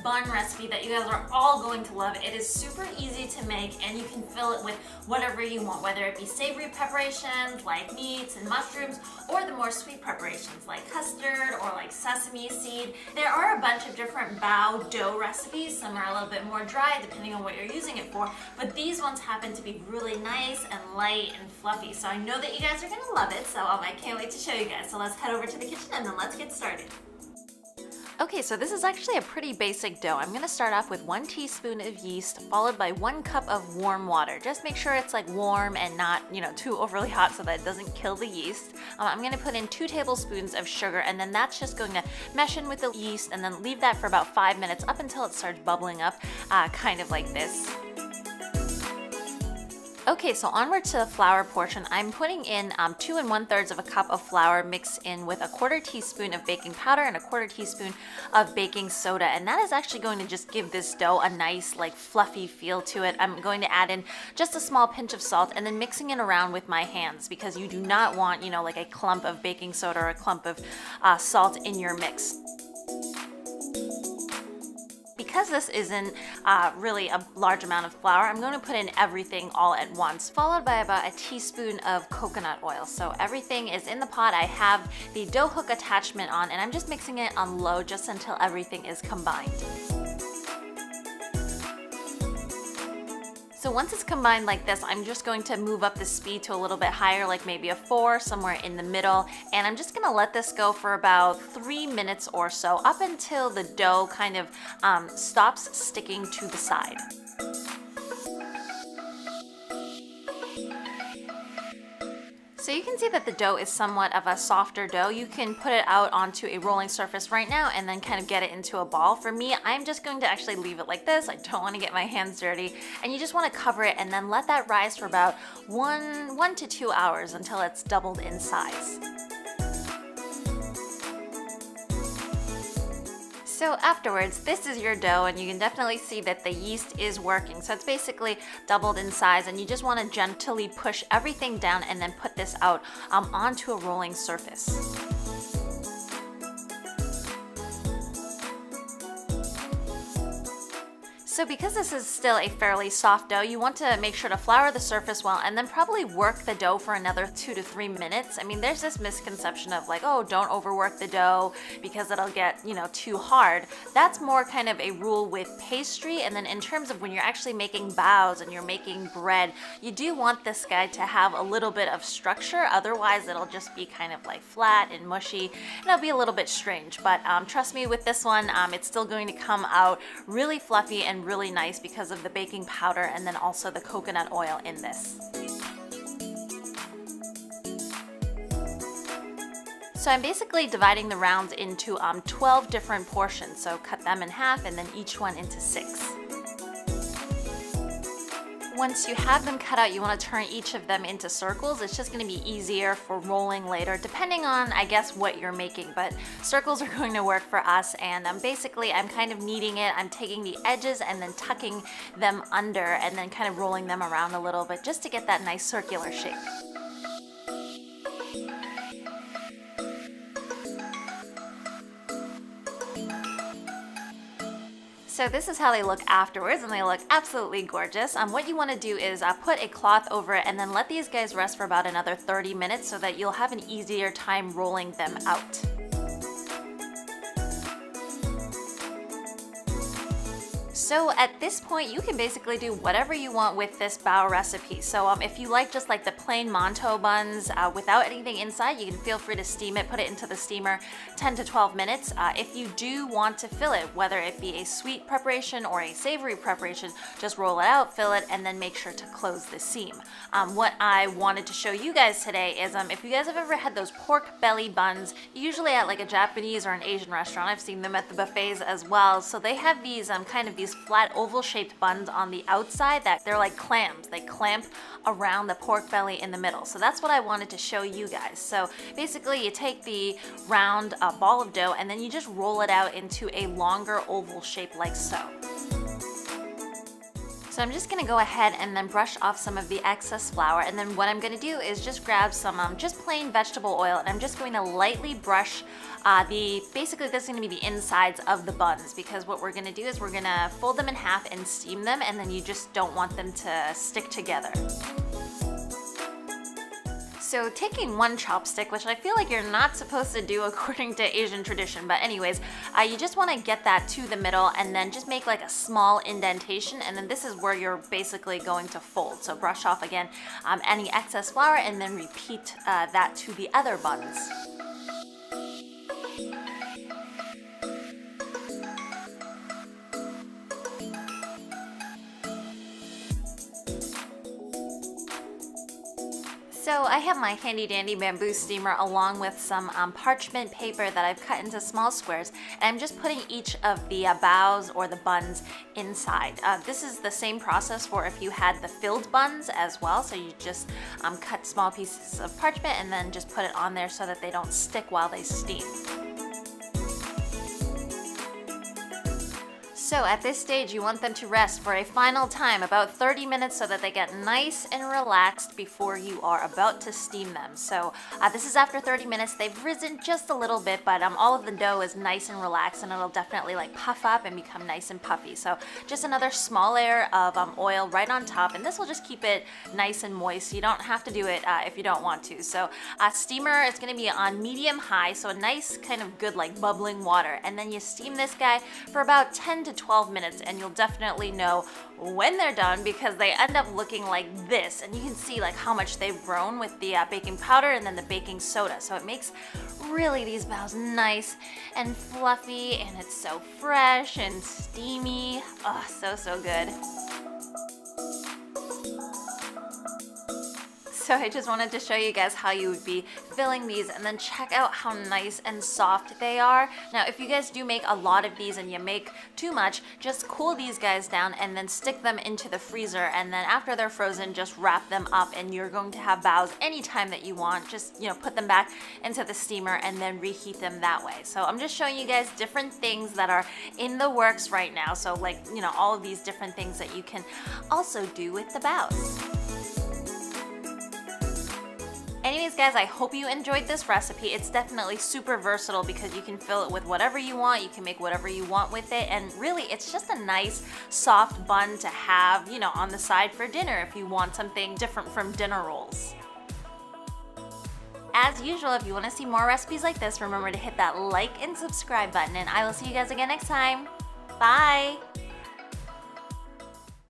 bun recipe that you guys are all going to love. It is super easy to make and you can fill it with whatever you want, whether it be savory preparations like meats and mushrooms, or the more sweet preparations like custard or like sesame seed. There are a bunch of different bao dough recipes. Some are a little bit more dry depending on what you're using it for, but these ones happen to be really nice and light and fluffy. So I know that you guys are gonna love it, so I can't wait to show you guys. So let's head over to the kitchen and then let's get started. Okay, so this is actually a pretty basic dough. I'm gonna start off with 1 teaspoon of yeast, followed by 1 cup of warm water. Just make sure it's like warm and not, too overly hot so that it doesn't kill the yeast. I'm gonna put in 2 tablespoons of sugar, and then that's just going to mesh in with the yeast, and then leave that for about 5 minutes up until it starts bubbling up, kind of like this. Okay, so onward to the flour portion. I'm putting in 2 1/3 of a cup of flour mixed in with a 1/4 teaspoon of baking powder and a 1/4 teaspoon of baking soda, and that is actually going to just give this dough a nice like fluffy feel to it. I'm going to add in just a small pinch of salt and then mixing it around with my hands, because you do not want like a clump of baking soda or a clump of salt in your mix. Because this isn't really a large amount of flour, I'm going to put in everything all at once, followed by about a teaspoon of coconut oil. So everything is in the pot. I have the dough hook attachment on, and I'm just mixing it on low just until everything is combined. So once it's combined like this, I'm just going to move up the speed to a little bit higher, like maybe a 4, somewhere in the middle. And I'm just gonna let this go for about 3 minutes or so, up until the dough kind of stops sticking to the side. So you can see that the dough is somewhat of a softer dough. You can put it out onto a rolling surface right now and then kind of get it into a ball. For me, I'm just going to actually leave it like this. I don't want to get my hands dirty. And you just want to cover it and then let that rise for about 1 to 2 hours until it's doubled in size. So afterwards, this is your dough, and you can definitely see that the yeast is working. So it's basically doubled in size, and you just want to gently push everything down and then put this out onto a rolling surface. So because this is still a fairly soft dough, you want to make sure to flour the surface well and then probably work the dough for another 2 to 3 minutes. I mean, there's this misconception of like, oh, don't overwork the dough because it'll get, too hard. That's more kind of a rule with pastry. And then in terms of when you're actually making baos and you're making bread, you do want this guy to have a little bit of structure. Otherwise, it'll just be kind of like flat and mushy, and it'll be a little bit strange. But trust me, with this one, it's still going to come out really fluffy and really nice because of the baking powder and then also the coconut oil in this. So I'm basically dividing the rounds into 12 different portions. So cut them in half and then each one into 6. Once you have them cut out, you want to turn each of them into circles. It's just going to be easier for rolling later, depending on, I guess, what you're making. But circles are going to work for us, and basically I'm kind of kneading it. I'm taking the edges and then tucking them under and then kind of rolling them around a little bit just to get that nice circular shape. So this is how they look afterwards, and they look absolutely gorgeous. What you want to do is put a cloth over it and then let these guys rest for about another 30 minutes so that you'll have an easier time rolling them out. So at this point, you can basically do whatever you want with this bao recipe. So if you like just like the plain Mantou buns without anything inside, you can feel free to steam it, put it into the steamer 10 to 12 minutes. If you do want to fill it, whether it be a sweet preparation or a savory preparation, just roll it out, fill it, and then make sure to close the seam. What I wanted to show you guys today is if you guys have ever had those pork belly buns, usually at like a Japanese or an Asian restaurant, I've seen them at the buffets as well. So they have these kind of these flat oval shaped buns on the outside that they're like clams. They clamp around the pork belly in the middle. So that's what I wanted to show you guys. So basically you take the round ball of dough and then you just roll it out into a longer oval shape like so. So I'm just gonna go ahead and then brush off some of the excess flour, and then what I'm gonna do is just grab some just plain vegetable oil, and I'm just going to lightly brush basically this is gonna be the insides of the buns, because what we're gonna do is we're gonna fold them in half and steam them, and then you just don't want them to stick together. So taking one chopstick, which I feel like you're not supposed to do according to Asian tradition, but anyways, you just want to get that to the middle and then just make like a small indentation, and then this is where you're basically going to fold. So brush off again any excess flour and then repeat that to the other buns. So I have my handy dandy bamboo steamer along with some parchment paper that I've cut into small squares, and I'm just putting each of the baos or the buns inside. This is the same process for if you had the filled buns as well, so you just cut small pieces of parchment and then just put it on there so that they don't stick while they steam. So at this stage, you want them to rest for a final time, about 30 minutes, so that they get nice and relaxed before you are about to steam them. So this is after 30 minutes. They've risen just a little bit, but all of the dough is nice and relaxed, and it'll definitely like puff up and become nice and puffy. So just another small layer of oil right on top, and this will just keep it nice and moist. You don't have to do it if you don't want to. So steamer is going to be on medium high, so a nice kind of good like bubbling water, and then you steam this guy for about 10 to 12 minutes, and you'll definitely know when they're done because they end up looking like this, and you can see like how much they've grown with the baking powder and then the baking soda. So it makes really these baos nice and fluffy, and it's so fresh and steamy. Oh, so good. So I just wanted to show you guys how you would be filling these, and then check out how nice and soft they are. Now, if you guys do make a lot of these and you make too much, just cool these guys down and then stick them into the freezer, and then after they're frozen, just wrap them up, and you're going to have baos anytime that you want. Just, put them back into the steamer and then reheat them that way. So I'm just showing you guys different things that are in the works right now. So like, all of these different things that you can also do with the baos. Anyways guys, I hope you enjoyed this recipe. It's definitely super versatile because you can fill it with whatever you want, you can make whatever you want with it, and really it's just a nice soft bun to have, on the side for dinner if you want something different from dinner rolls. As usual, if you want to see more recipes like this, remember to hit that like and subscribe button, and I will see you guys again next time. Bye!